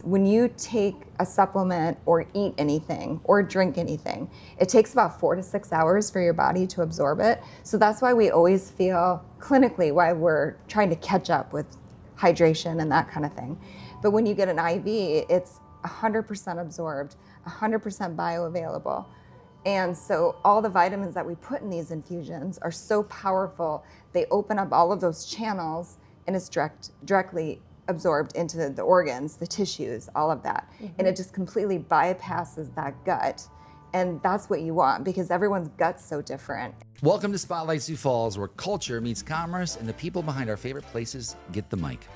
When you take a supplement or eat anything or drink anything, it takes about 4 to 6 hours for your body to absorb it. So that's why we always feel clinically why we're trying to catch up with hydration and that kind of thing. But when you get an IV, it's 100% absorbed, 100% bioavailable. And so all the vitamins that we put in these infusions are so powerful, they open up all of those channels and it's directly absorbed into the organs, the tissues, all of that. Mm-hmm. And it just completely bypasses that gut. And that's what you want because everyone's gut's so different. Welcome to Spotlight Sioux Falls, where culture meets commerce and the people behind our favorite places get the mic.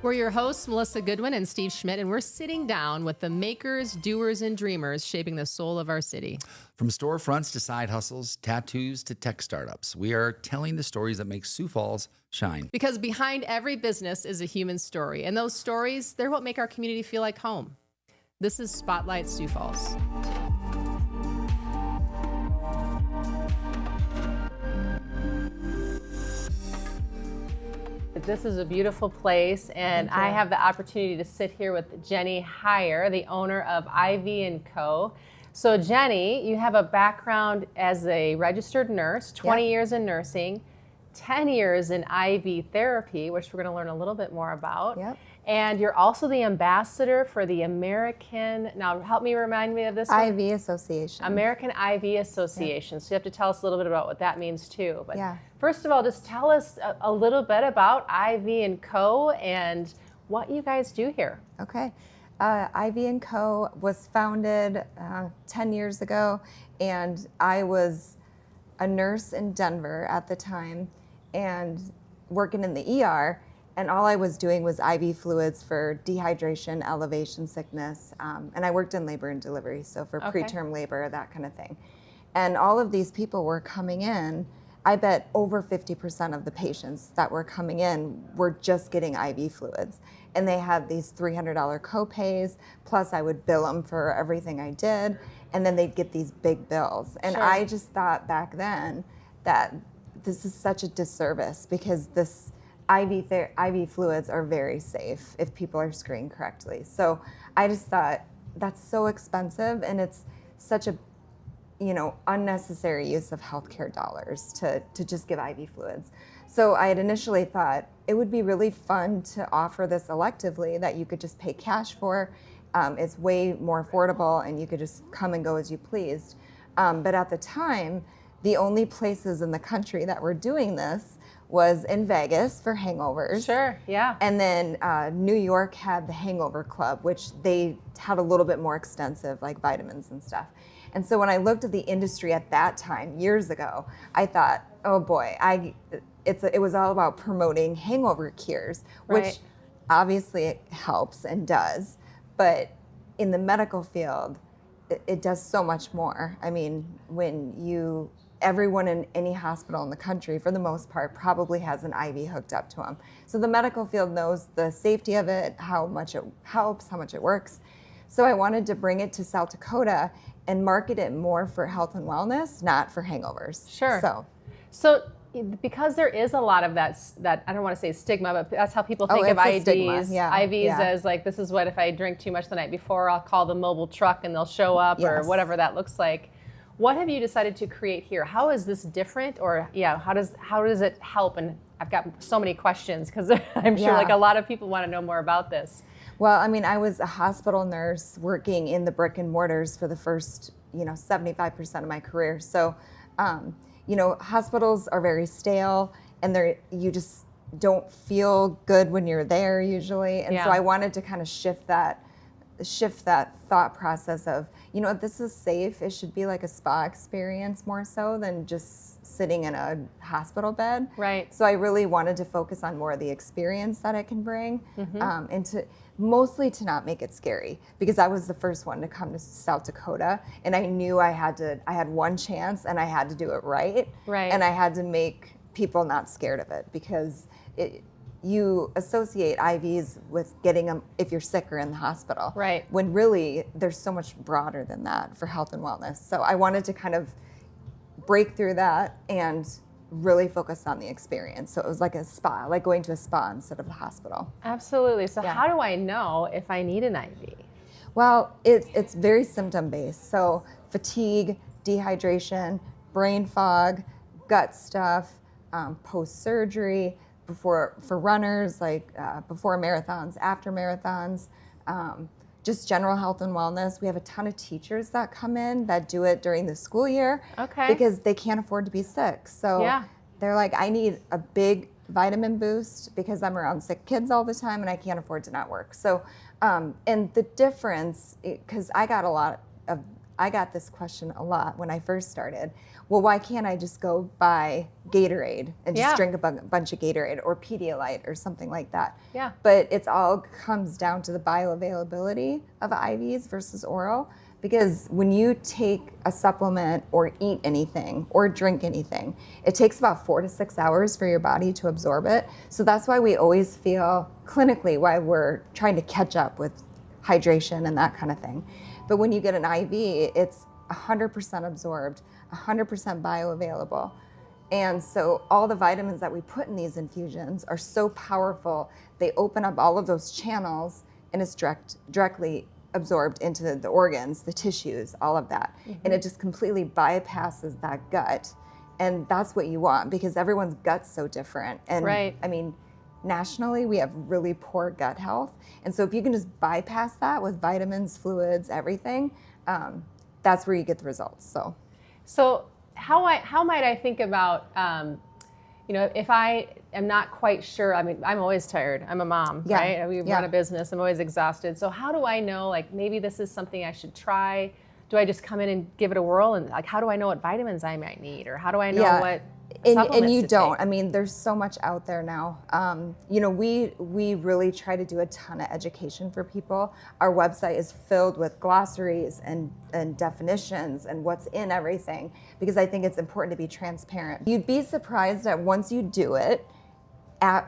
We're your hosts, Melissa Goodwin and Steve Schmidt, and we're sitting down with the makers, doers, and dreamers shaping the soul of our city. From storefronts to side hustles, tattoos to tech startups, we are telling the stories that make Sioux Falls shine. Because behind every business is a human story, and those stories, they're what make our community feel like home. This is Spotlight Sioux Falls. This is a beautiful place, and I have the opportunity to sit here with Jenny Haiar, the owner of IV & Co. So Jenny, you have a background as a registered nurse, 20 years in nursing, 10 years in IV therapy, which we're going to learn a little bit more about. Yep. And you're also the ambassador for the American, now help me remind me of this IV one. Association. American IV Association. So you have to tell us a little bit about what that means too. But yeah. First of all, just tell us a little bit about IV & Co. and what you guys do here. Okay. IV & Co. was founded 10 years ago, and I was a nurse in Denver at the time and working in the ER, and all I was doing was IV fluids for dehydration, elevation sickness, and I worked in labor and delivery, so for preterm labor, that kind of thing. And all of these people were coming in. I bet over 50% of the patients that were coming in were just getting IV fluids. And they had these $300 copays, plus I would bill them for everything I did, and then they'd get these big bills. And Sure. I just thought back then that this is such a disservice because this IV fluids are very safe if people are screened correctly. So I just thought that's so expensive, and it's such a unnecessary use of healthcare dollars to just give IV fluids. So I had initially thought it would be really fun to offer this electively that you could just pay cash for. It's way more affordable and you could just come and go as you pleased. But at the time, the only places in the country that were doing this was in Vegas for hangovers. Sure, yeah. And then New York had the Hangover Club, which they had a little bit more extensive, like vitamins and stuff. And so when I looked at the industry at that time, years ago, I thought, oh boy, it was all about promoting hangover cures, Right. which obviously it helps and does, but in the medical field, it does so much more. I mean, everyone in any hospital in the country, for the most part, probably has an IV hooked up to them. So the medical field knows the safety of it, how much it helps, how much it works. So I wanted to bring it to South Dakota and market it more for health and wellness, not for hangovers. Sure. So because there is a lot of that I don't want to say stigma, but that's how people think of IVs. IVs as like, this is what if I drink too much the night before, I'll call the mobile truck and they'll show up, or whatever that looks like. What have you decided to create here? How is this different, or how does it help? And I've got so many questions because I'm sure like a lot of people want to know more about this. Well, I mean, I was a hospital nurse working in the brick and mortars for the first, 75% of my career. So, hospitals are very stale, and you just don't feel good when you're there usually. And so I wanted to kind of shift that thought process of, if this is safe, it should be like a spa experience more so than just sitting in a hospital bed. Right. So I really wanted to focus on more of the experience that it can bring, and mostly to not make it scary, because I was the first one to come to South Dakota, and I knew I had one chance and I had to do it right. Right. And I had to make people not scared of it, because you associate IVs with getting them if you're sick or in the hospital. Right. When really, there's so much broader than that for health and wellness. So I wanted to kind of break through that and really focused on the experience. So it was like a spa, like going to a spa instead of the hospital. Absolutely. So how do I know if I need an IV? Well, it's very symptom based. So fatigue, dehydration, brain fog, gut stuff, post surgery, for runners, like before marathons, after marathons, just general health and wellness. We have a ton of teachers that come in that do it during the school year because they can't afford to be sick. So they're like, I need a big vitamin boost because I'm around sick kids all the time and I can't afford to not work. So, and the difference, because I got this question a lot when I first started. Well, why can't I just go buy Gatorade and just drink a bunch of Gatorade or Pedialyte or something like that? Yeah. But it's all comes down to the bioavailability of IVs versus oral. Because when you take a supplement or eat anything or drink anything, it takes about 4 to 6 hours for your body to absorb it. So that's why we always feel clinically why we're trying to catch up with hydration and that kind of thing. But when you get an IV, it's 100% absorbed, 100% bioavailable. And so all the vitamins that we put in these infusions are so powerful, they open up all of those channels and it's directly absorbed into the organs, the tissues, all of that. And it just completely bypasses that gut. And that's what you want because everyone's gut's so different. And I mean, nationally, we have really poor gut health. And so if you can just bypass that with vitamins, fluids, everything, that's where you get the results. So how might I think about, if I am not quite sure, I mean, I'm always tired. I'm a mom, right? We run a business. I'm always exhausted. So how do I know, like, maybe this is something I should try? Do I just come in and give it a whirl? And like, how do I know what vitamins I might need? Or how do I know what and you don't. I mean, there's so much out there now. We really try to do a ton of education for people. Our website is filled with glossaries and definitions and what's in everything because I think it's important to be transparent. You'd be surprised that once you do it,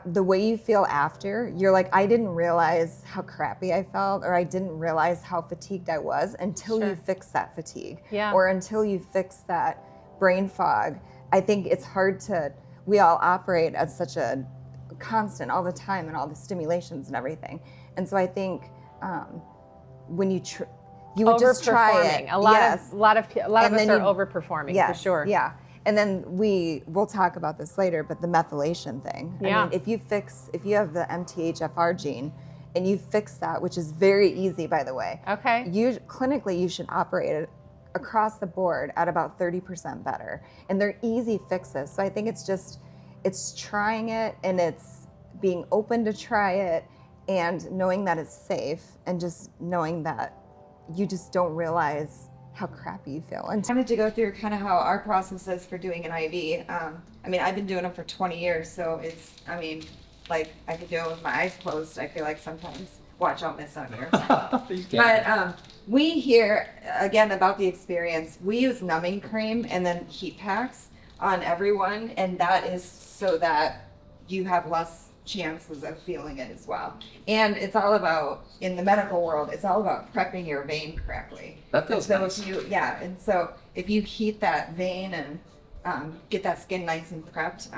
the way you feel after, you're like, I didn't realize how crappy I felt, or I didn't realize how fatigued I was until you fix that fatigue, or until you fix that brain fog. I think it's hard we all operate at such a constant all the time and all the stimulations and everything. And so I think when you would just try it. A lot of us are overperforming for sure. Yeah. And then we'll talk about this later, but the methylation thing. I mean, if you have the MTHFR gene and you fix that, which is very easy, by the way. Clinically, you should operate it across the board at about 30% better. And they're easy fixes. So I think it's trying it and it's being open to try it and knowing that it's safe and just knowing that you just don't realize how crappy you feel. And I wanted to go through kind of how our process is for doing an IV. I mean, I've been doing them for 20 years, so like I could do it with my eyes closed. I feel like sometimes. Watch, I'll miss on yours. But we hear, again, about the experience. We use numbing cream and then heat packs on everyone, and that is so that you have less chances of feeling it as well. And it's all about, in the medical world, it's all about prepping your vein correctly. That feels nice. And so if you heat that vein and get that skin nice and prepped,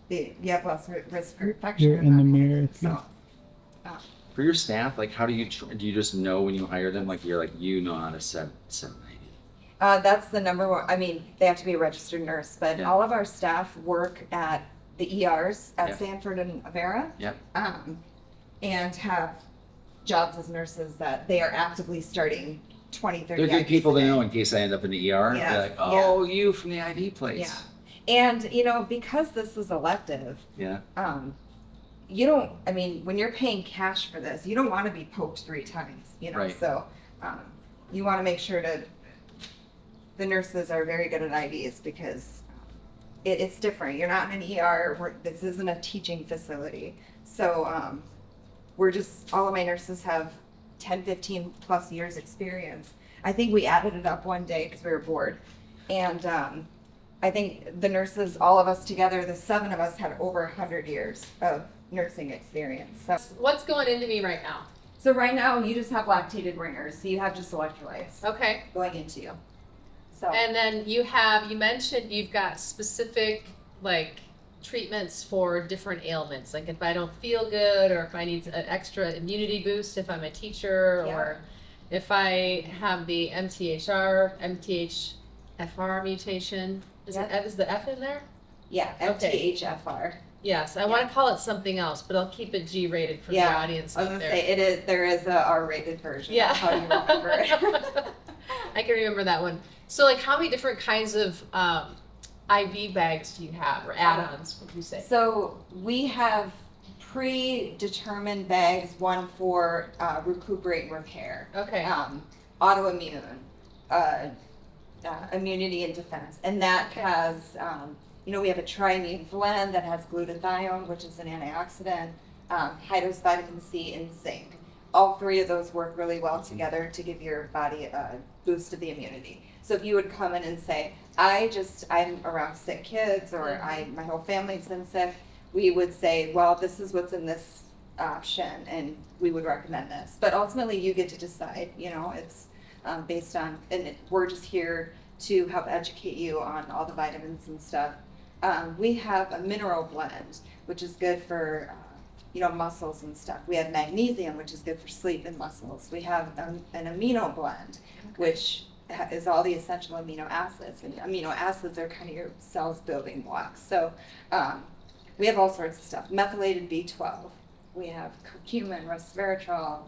you have less risk for infection. You're in the mirror. So, for your staff, like, how do you just know when you hire them, like, you know how to set an IV? That's the number one. I mean, they have to be a registered nurse, but all of our staff work at the ERs at Sanford and Avera, and have jobs as nurses that they are actively starting 20, 30 They're good IVs people to today. know in case I end up in the ER. Yes. They're like, oh, you from the IV place. Yeah. And, because this is elective, you don't, I mean, when you're paying cash for this, you don't want to be poked 3 times, Right. So you want to make sure the nurses are very good at IVs because it's different. You're not in an ER. This isn't a teaching facility. So all of my nurses have 10, 15 plus years experience. I think we added it up one day because we were bored. And I think the nurses, all of us together, the 7 of us had over 100 years of nursing experience. So what's going into me right now? So right now you just have lactated ringers. So you have just electrolytes going into you. So and then you mentioned you've got specific like treatments for different ailments? Like if I don't feel good, or if I need an extra immunity boost, if I'm a teacher, or if I have the MTHFR mutation. Is the F in there? Yeah, MTHFR. Yes, I want to call it something else, but I'll keep it G-rated for the audience. I was gonna say there is a R-rated version. Yeah, how do you remember it? I can remember that one. So, like, how many different kinds of IV bags do you have, or add-ons? What would you say? So we have predetermined bags. One for recuperate and repair. Okay. Autoimmune, immunity and defense, and that has. We have a tri-immune blend that has glutathione, which is an antioxidant, high-dose vitamin C, and zinc. All three of those work really well together to give your body a boost of the immunity. So if you would come in and say, I'm around sick kids, or my whole family's been sick, we would say, well, this is what's in this option, and we would recommend this. But ultimately, you get to decide. It's based on, and we're just here to help educate you on all the vitamins and stuff. We have a mineral blend, which is good for, muscles and stuff. We have magnesium, which is good for sleep and muscles. We have an amino blend, which is all the essential amino acids. And amino acids are kind of your cells building blocks. So we have all sorts of stuff. Methylated B12. We have curcumin, resveratrol,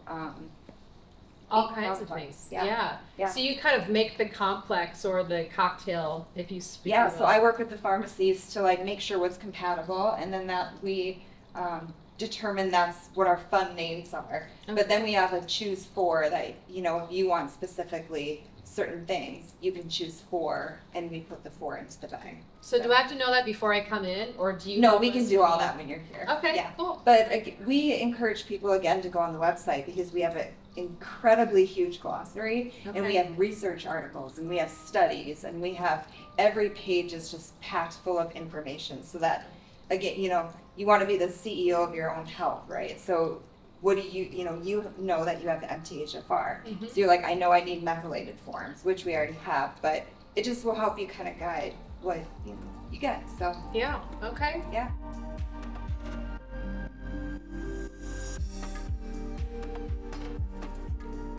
all kinds of things. Yeah. So you kind of make the complex or the cocktail, if you speak. Yeah. So I work with the pharmacies to make sure what's compatible, and then that we determine that's what our fund names are. Okay. But then we have a choose four that if you want specifically certain things, you can choose 4, and we put the 4 into the bag. So do I have to know that before I come in, or do you? No, we can do all that when you're here. Okay. Yeah. Cool. But we encourage people again to go on the website, because we have an incredibly huge glossary, and we have research articles, and we have studies, and we have every page is just packed full of information, so that again, you want to be the CEO of your own health, right? So what do you know that you have the MTHFR. Mm-hmm. So you're like, I know I need methylated forms, which we already have, but it just will help you kind of guide what you get. So yeah. Okay. Yeah.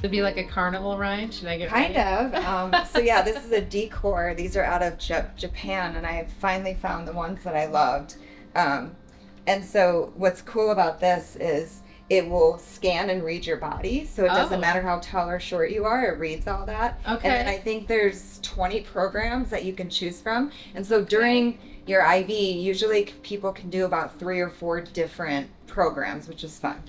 It'd be like a carnival ride. Should I get kind of? So yeah, this is a decor. These are out of Japan, and I have finally found the ones that I loved. And so what's cool about this is it will scan and read your body. So it doesn't matter how tall or short you are, it reads all that. Okay. And then I think there's 20 programs that you can choose from. And so during your IV, usually people can do about 3 or 4 different programs, which is fun.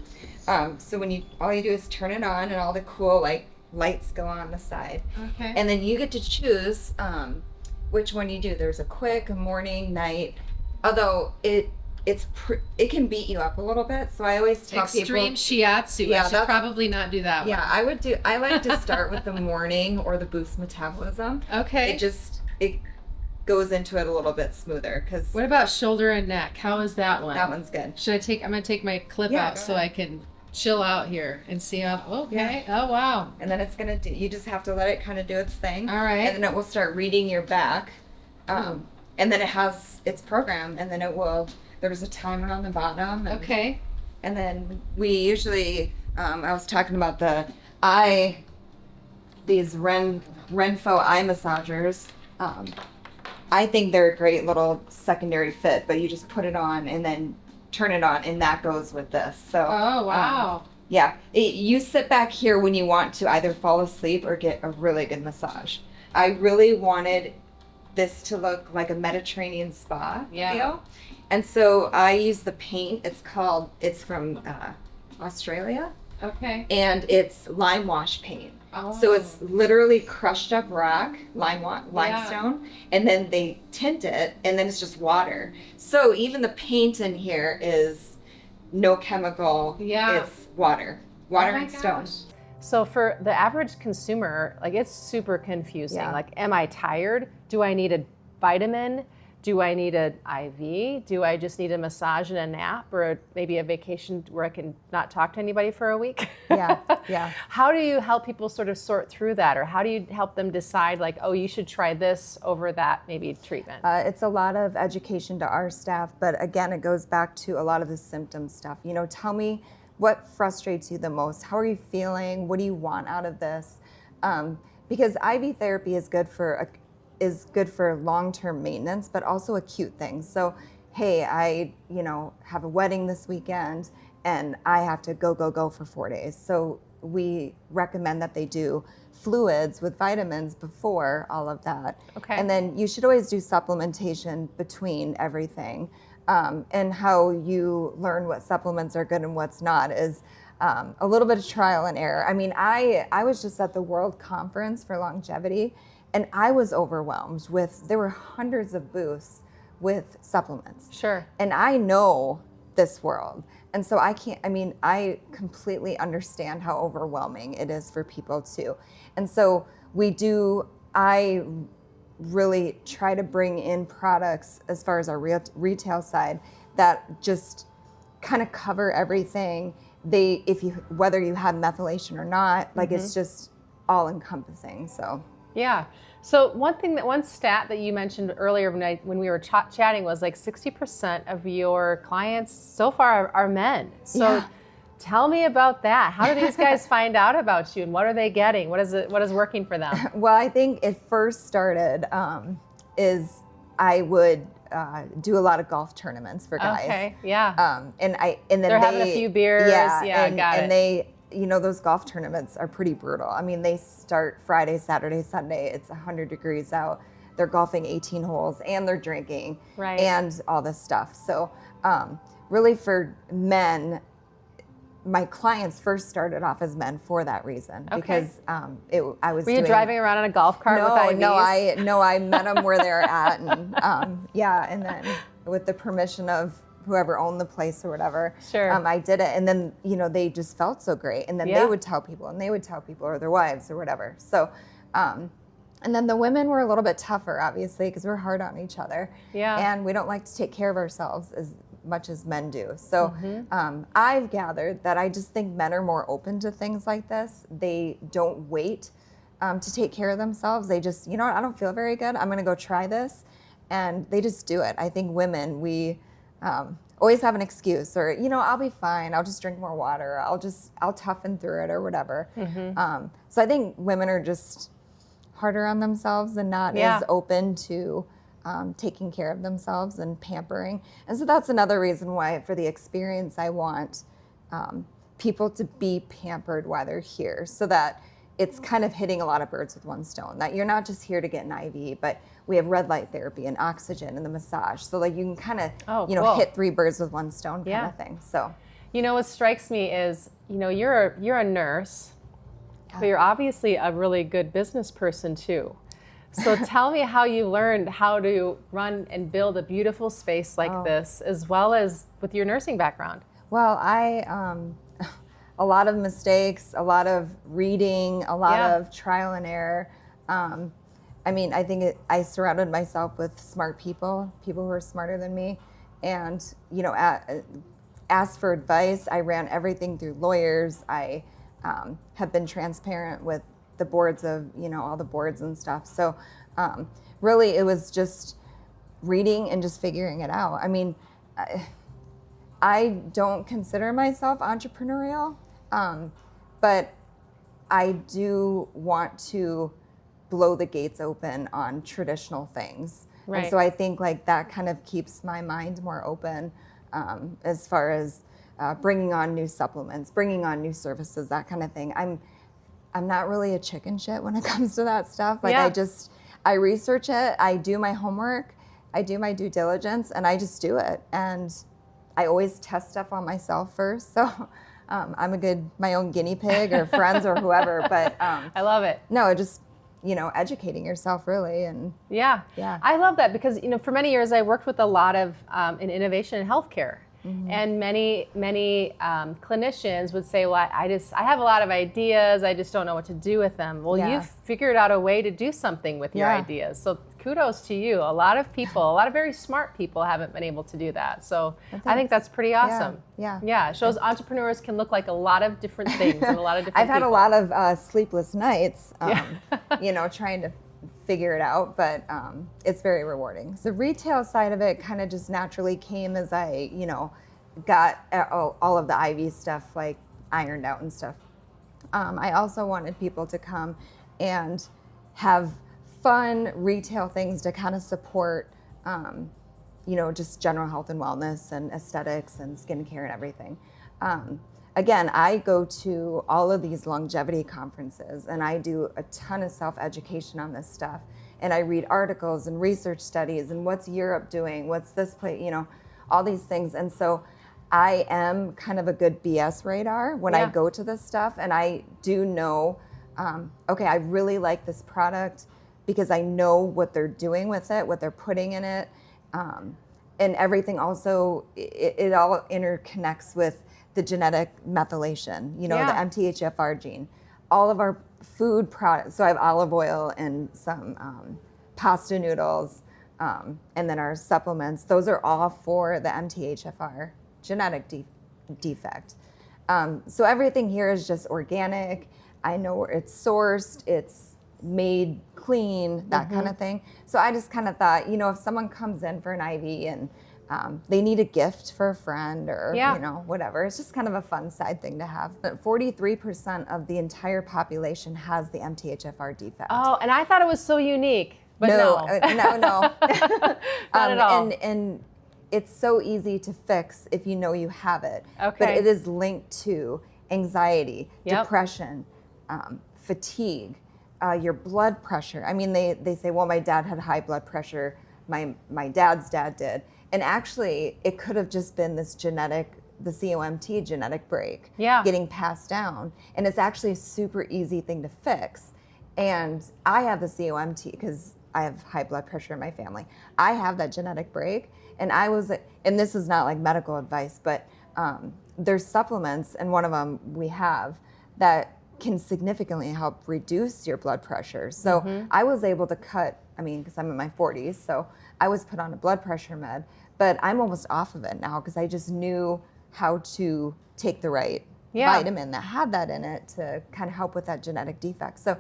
So all you do is turn it on, and all the cool lights go on the side. Okay. And then you get to choose which one you do. There's a quick, a morning, night. Although it can beat you up a little bit, so I always tell people extreme shiatsu. Yeah, I should probably not do that one. Yeah, I like to start with the morning or the boost metabolism. Okay. It goes into it a little bit smoother. Because what about shoulder and neck? How is that one? That one's good. I'm gonna take my clip out so I can chill out here and see how. Okay. Yeah. Oh wow. And then it's gonna you just have to let it kind of do its thing. All right. And then it will start reading your back, and then it has its program, and then it will. There's a timer on the bottom. Okay. And then we usually, I was talking about these Renpho eye massagers. I think they're a great little secondary fit, but you just put it on and then turn it on, and that goes with this. So. Oh, wow. Yeah. You sit back here when you want to either fall asleep or get a really good massage. I really wanted this to look like a Mediterranean spa feel. And so I use the paint. It's from Australia. Okay. And it's lime wash paint. Oh. So it's literally crushed up rock, limestone, and then they tint it, and then it's just water. So even the paint in here is no chemical. Yeah. It's water and stone. Gosh. So for the average consumer, it's super confusing. Yeah. Am I tired? Do I need a vitamin? do I need an IV? Do I just need a massage and a nap, or maybe a vacation where I can not talk to anybody for a week? Yeah, yeah. How do you help people sort of sort through that, or how do you help them decide, like, oh, you should try this over that maybe treatment? It's a lot of education to our staff, but again, it goes back to a lot of the symptom stuff. You know, tell me what frustrates you the most. How are you feeling? What do you want out of this? Because IV therapy is good for long-term maintenance, but also acute things. So, hey, I have a wedding this weekend and I have to go for 4 days. So we recommend that they do fluids with vitamins before all of that. Okay. And then you should always do supplementation between everything. And how you learn what supplements are good and what's not is a little bit of trial and error. I mean, I was just at the World Conference for Longevity, and I was overwhelmed there were hundreds of booths with supplements. Sure. And I know this world. And so I completely understand how overwhelming it is for people too. And so I really try to bring in products as far as our retail side that just kind of cover everything. Whether you have methylation or not, like it's just all encompassing. So yeah. So one stat that you mentioned earlier when we were chatting was like 60% of your clients so far are men. So tell me about that. How do these guys find out about you, and what are they getting? What is working for them? Well, I think it first started is I would do a lot of golf tournaments for guys. Okay, yeah. And then they're having a few beers. Yeah, got it. And they, those golf tournaments are pretty brutal. I mean, they start Friday, Saturday, Sunday. It's 100 degrees out. They're golfing 18 holes and they're drinking and all this stuff. So really for men, my clients first started off as men for that reason because I was. Were you driving around in a golf cart with IVs? No, I met them where they're at, and and then with the permission of whoever owned the place or whatever, I did it, and then they just felt so great, and then they would tell people, or their wives or whatever. So, and then the women were a little bit tougher, obviously, because we're hard on each other, and we don't like to take care of ourselves as much as men do. So I've gathered that I just think men are more open to things like this. They don't wait to take care of themselves. They just, I don't feel very good. I'm going to go try this. And they just do it. I think women, we always have an excuse or, I'll be fine. I'll just drink more water. I'll toughen through it or whatever. So I think women are just harder on themselves and not as open to taking care of themselves and pampering. And so that's another reason why for the experience I want people to be pampered while they're here, so that it's kind of hitting a lot of birds with one stone, that you're not just here to get an IV, but we have red light therapy and oxygen and the massage. So like you can kind of hit 3 birds with one stone kind of thing. So what strikes me is you're a nurse, but you're obviously a really good business person too. So tell me how you learned how to run and build a beautiful space like this, as well as with your nursing background. Well, a lot of mistakes, a lot of reading, a lot of trial and error. I think I surrounded myself with smart people who are smarter than me, and asked for advice. I ran everything through lawyers. I have been transparent with the boards of, all the boards and stuff. So really it was just reading and just figuring it out. I mean, I don't consider myself entrepreneurial, but I do want to blow the gates open on traditional things. Right. And so I think like that kind of keeps my mind more open as far as bringing on new supplements, bringing on new services, that kind of thing. I'm not really a chicken shit when it comes to that stuff. Like I research it, I do my homework, I do my due diligence, and I just do it. And I always test stuff on myself first. So I'm my own guinea pig or friends or whoever, but I love it. No, just, educating yourself really. And yeah. I love that because, for many years I worked with a lot of in innovation in healthcare. And many clinicians would say, well, I have a lot of ideas, I just don't know what to do with them. Well, you've figured out a way to do something with your ideas. So kudos to you. A lot of very smart people haven't been able to do that. So I think that's pretty awesome. Yeah. It shows entrepreneurs can look like a lot of different things and a lot of different I've had people. a lot of sleepless nights, trying to figure it out, but it's very rewarding. The retail side of it kind of just naturally came as I, got all of the IV stuff like ironed out and stuff. I also wanted people to come and have fun retail things to kind of support, just general health and wellness and aesthetics and skincare and everything. Again, I go to all of these longevity conferences and I do a ton of self-education on this stuff. And I read articles and research studies and what's Europe doing, what's this place, all these things. And so I am kind of a good BS radar when I go to this stuff. And I do know, okay, I really like this product because I know what they're doing with it, what they're putting in it. And everything also, it all interconnects with the genetic methylation, the MTHFR gene. All of our food products, so I have olive oil and some pasta noodles, and then our supplements, those are all for the MTHFR genetic defect. So everything here is just organic. I know where it's sourced, it's made clean, that kind of thing. So I just kind of thought, if someone comes in for an IV and they need a gift for a friend or, whatever. It's just kind of a fun side thing to have. But 43% of the entire population has the MTHFR defect. Oh, and I thought it was so unique, but no. No. Not at all. And it's so easy to fix if you know you have it. Okay. But it is linked to anxiety, depression, fatigue, your blood pressure. I mean, they say, well, my dad had high blood pressure. My dad's dad did. And actually, it could have just been this the COMT genetic break getting passed down. And it's actually a super easy thing to fix. And I have the COMT because I have high blood pressure in my family. I have that genetic break. And and this is not like medical advice, but there's supplements, and one of them we have that can significantly help reduce your blood pressure. So I was able to cut, because I'm in my 40s, so I was put on a blood pressure med, but I'm almost off of it now because I just knew how to take the right vitamin that had that in it to kind of help with that genetic defect. So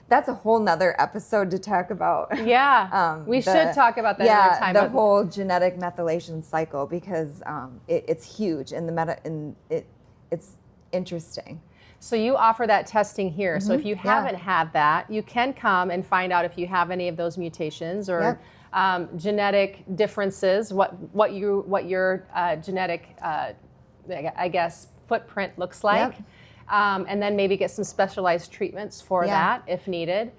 that's a whole nother episode to talk about. Yeah, we should talk about that another time. The whole genetic methylation cycle, because it's huge and it's interesting. So you offer that testing here. So if you haven't had that, you can come and find out if you have any of those mutations or genetic differences, what your genetic, I guess, footprint looks like. And then maybe get some specialized treatments for that if needed.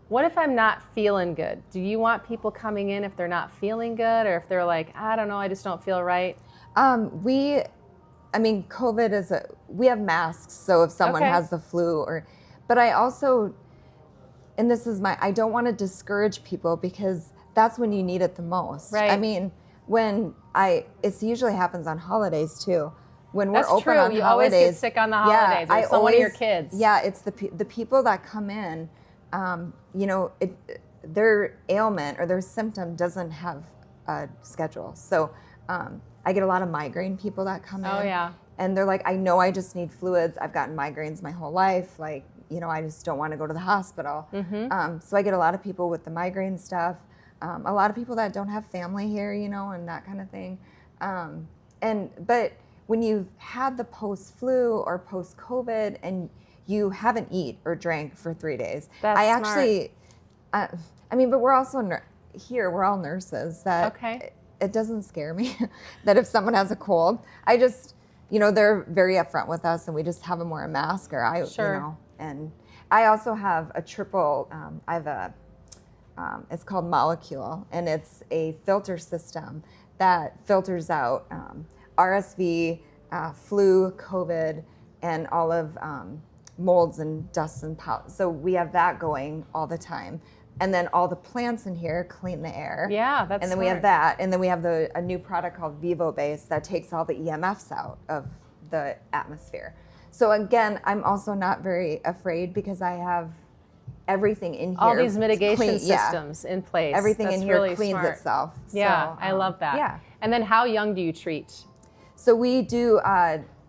What if I'm not feeling good? Do you want people coming in if they're not feeling good, or if they're like, I don't know, I just don't feel right? COVID we have masks, so if someone has the flu but I also, and this is I don't want to discourage people because that's when you need it the most. Right. It usually happens on holidays too. When we're That's open true. on You holidays. always get sick on the holidays. Or someone of your kids. Yeah, it's the people that come in, their ailment or their symptom doesn't have a schedule. So I get a lot of migraine people that come in. Oh, yeah. And they're like, I know I just need fluids. I've gotten migraines my whole life. I just don't want to go to the hospital. So I get a lot of people with the migraine stuff. A lot of people that don't have family here, and that kind of thing. But when you've had the post-flu or post-COVID and you haven't eat or drank for 3 days, That's smart. But we're also here. We're all nurses. It doesn't scare me that if someone has a cold, I just, they're very upfront with us and we just have them wear a mask and I also have a triple, it's called Molecule, and it's a filter system that filters out RSV, flu, COVID, and all of molds and dust and powder. So we have that going all the time. And then all the plants in here clean the air. Yeah, that's And then we have that. And then we have a new product called Vivo Base that takes all the EMFs out of the atmosphere. So again, I'm also not very afraid because I have everything in here. All these mitigation systems in place. Everything That's in here really cleans smart. itself. Yeah, So, I love that. Yeah. And then how young do you treat? So we do,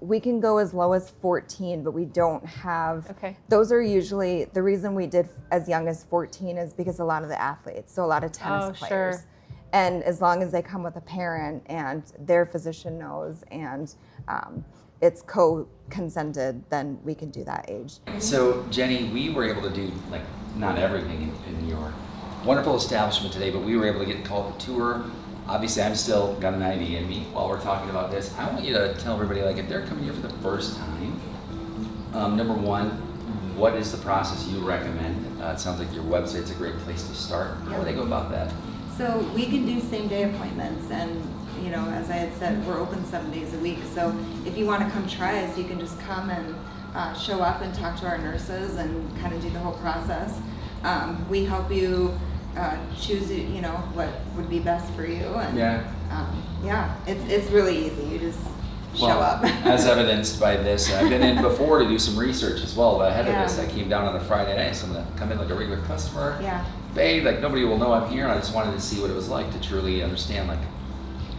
we can go as low as 14, but we don't have, those are usually, the reason we did as young as 14 is because a lot of the athletes, so a lot of tennis players. Sure. And as long as they come with a parent and their physician knows and it's co-consented, then we can do that age. So Jenny, we were able to do like not everything in your wonderful establishment today, but we were able to get called a tour. Obviously, I'm still got an IV in me while we're talking about this. I want you to tell everybody, like, if they're coming here for the first time, number one, what is the process you recommend? It sounds like your website's a great place to start. How do they go about that? So we can do same-day appointments, and you know, as I had said, we're open 7 days a week. So if you want to come try us, you can just come and show up and talk to our nurses and kind of do the whole process. We help you choose, you know, what would be best for you, and it's really easy. You just show up. As evidenced by this, I've been in before to do some research as well. But ahead of this, I came down on a Friday night, so I'm gonna come in like a regular customer. Bathe, like nobody will know I'm here, and I just wanted to see what it was like to truly understand, like,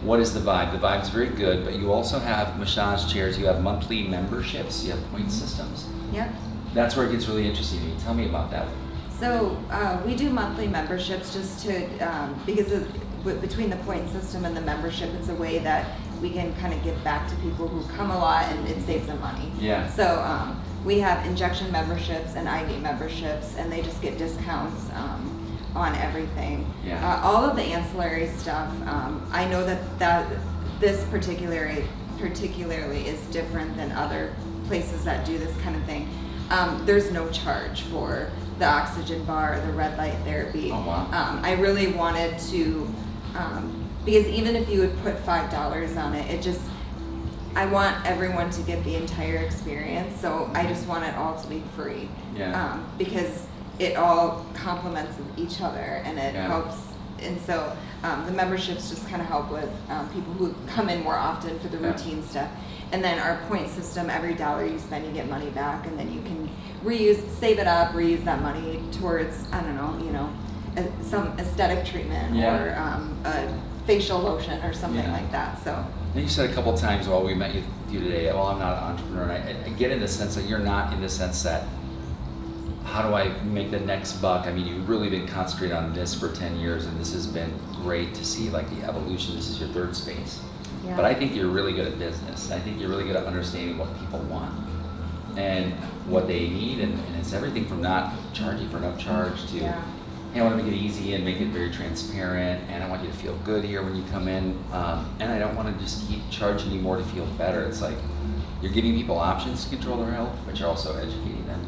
what is the vibe? The vibe's very good, but you also have massage chairs. You have monthly memberships. You have point systems. That's where it gets really interesting to me. Tell me about that. So we do monthly memberships just to, because between the point system and the membership, it's a way that we can kind of give back to people who come a lot, and it saves them money. So we have injection memberships and IV memberships, and they just get discounts on everything. All of the ancillary stuff, I know that this particularly is different than other places that do this kind of thing. There's no charge for the oxygen bar, the red light therapy. I really wanted to, because even if you would put $5 on it, I want everyone to get the entire experience. So I just want it all to be free. Because it all complements each other, and it helps. And so the memberships just kind of help with people who come in more often for the routine stuff. And then our point system, every dollar you spend, you get money back, and then you can save it up, reuse that money towards, I don't know, you know, some aesthetic treatment or a facial lotion or something like that. So. You said a couple times while we met you today, well, I'm not an entrepreneur. And I get in the sense that you're not in the sense that, how do I make the next buck? I mean, you've really been concentrated on this for 10 years, and this has been great to see, like, the evolution. This is your third space. But I think you're really good at business. I think you're really good at understanding what people want and what they need, and it's everything from not charging for enough charge to, hey, I want to make it easy and make it very transparent, and I want you to feel good here when you come in, and I don't want to just keep charging you more to feel better. It's like you're giving people options to control their health, but you're also educating them.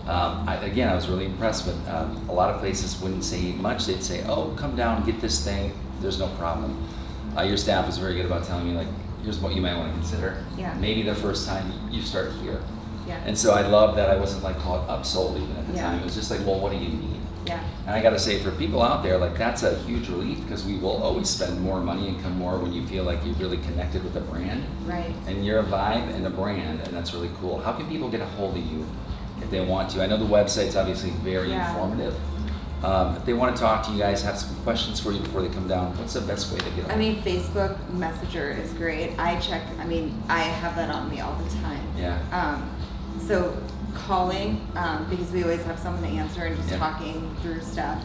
I was really impressed with a lot of places wouldn't say much. They'd say, oh, come down, get this thing, there's no problem. Your staff is very good about telling me, like, here's what you might want to consider. Maybe the first time you start here. And so I love that I wasn't like caught up solely even at the time. It was just like, well, what do you need? And I got to say, for people out there, like, that's a huge relief, because we will always spend more money and come more when you feel like you've really connected with the brand. And you're a vibe and a brand, and that's really cool. How can people get a hold of you if they want to? I know the website's obviously very informative. If they want to talk to you guys, have some questions for you before they come down, what's the best way to get on? I mean, Facebook Messenger is great. I have that on me all the time. So calling, because we always have someone to answer, and just talking through stuff.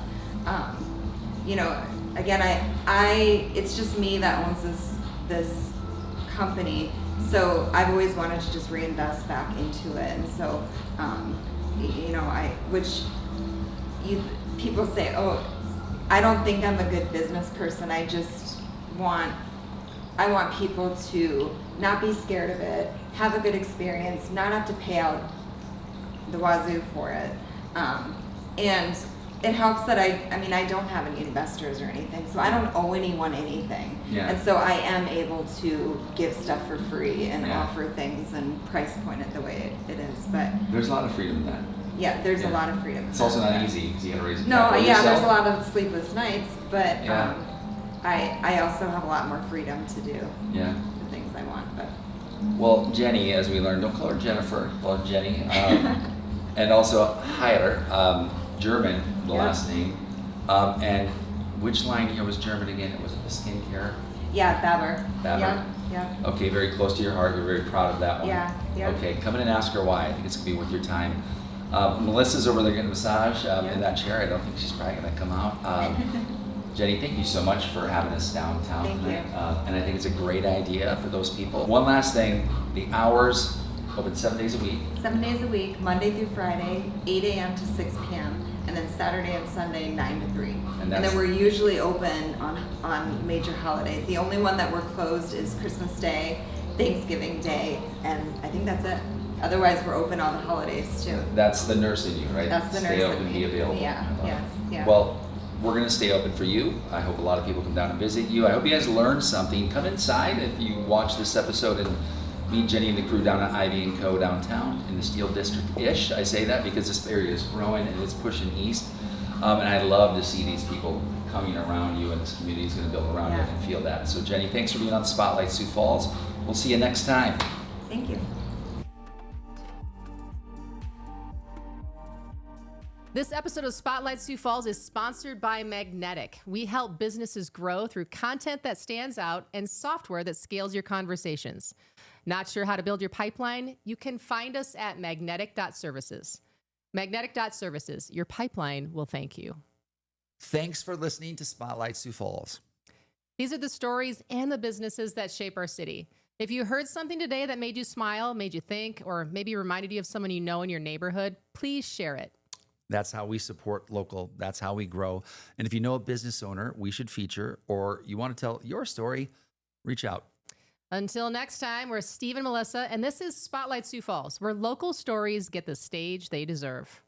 You know, again, it's just me that owns this company. So I've always wanted to just reinvest back into it. And so, you know, people say, oh, I don't think I'm a good business person. I want people to not be scared of it, have a good experience, not have to pay out the wazoo for it. And it helps that I don't have any investors or anything, so I don't owe anyone anything. And so I am able to give stuff for free and offer things and price point it the way it is. But there's a lot of freedom in that. Yeah, there's a lot of freedom. It's also not easy because you got to raise a No, cat for yeah, yourself. there's a lot of sleepless nights, but Yeah. I also have a lot more freedom to do Yeah. the things I want. But Well, Jenny, as we learned, don't call her Jennifer, call her Jenny. And also Haiar, German, the last name. And which line here was German again? Was it the skincare? yeah, Baber. Baber. Yeah. Okay, very close to your heart. You're very proud of that one. Yeah. Okay, come in and ask her why. I think it's going to be worth your time. Melissa's over there getting a massage in that chair. I don't think she's probably going to come out. Jenny, thank you so much for having us downtown Thank tonight. you. And I think it's a great idea for those people. One last thing, the hours, open 7 days a week. 7 days a week, Monday through Friday, 8 a.m. to 6 p.m. And then Saturday and Sunday, 9 to 3. And then we're usually open on major holidays. The only one that we're closed is Christmas Day, Thanksgiving Day, and I think that's it. Otherwise, we're open all the holidays too. That's the nurse in you, right? That's the Stay nurse open, in be me. available. Yeah. Well, we're going to stay open for you. I hope a lot of people come down and visit you. I hope you guys learned something. Come inside if you watch this episode and meet Jenny and the crew down at Ivy & Co. downtown in the Steel District-ish. I say that because this area is growing and it's pushing east. And I love to see these people coming around you, and this community is going to build around you and feel that. So Jenny, thanks for being on Spotlight Sioux Falls. We'll see you next time. Thank you. This episode of Spotlight Sioux Falls is sponsored by Magnetic. We help businesses grow through content that stands out and software that scales your conversations. Not sure how to build your pipeline? You can find us at magnetic.services. Magnetic.services, your pipeline will thank you. Thanks for listening to Spotlight Sioux Falls. These are the stories and the businesses that shape our city. If you heard something today that made you smile, made you think, or maybe reminded you of someone you know in your neighborhood, please share it. That's how we support local. That's how we grow. And if you know a business owner we should feature, or you want to tell your story, reach out. Until next time, we're Steve and Melissa, and this is Spotlight Sioux Falls, where local stories get the stage they deserve.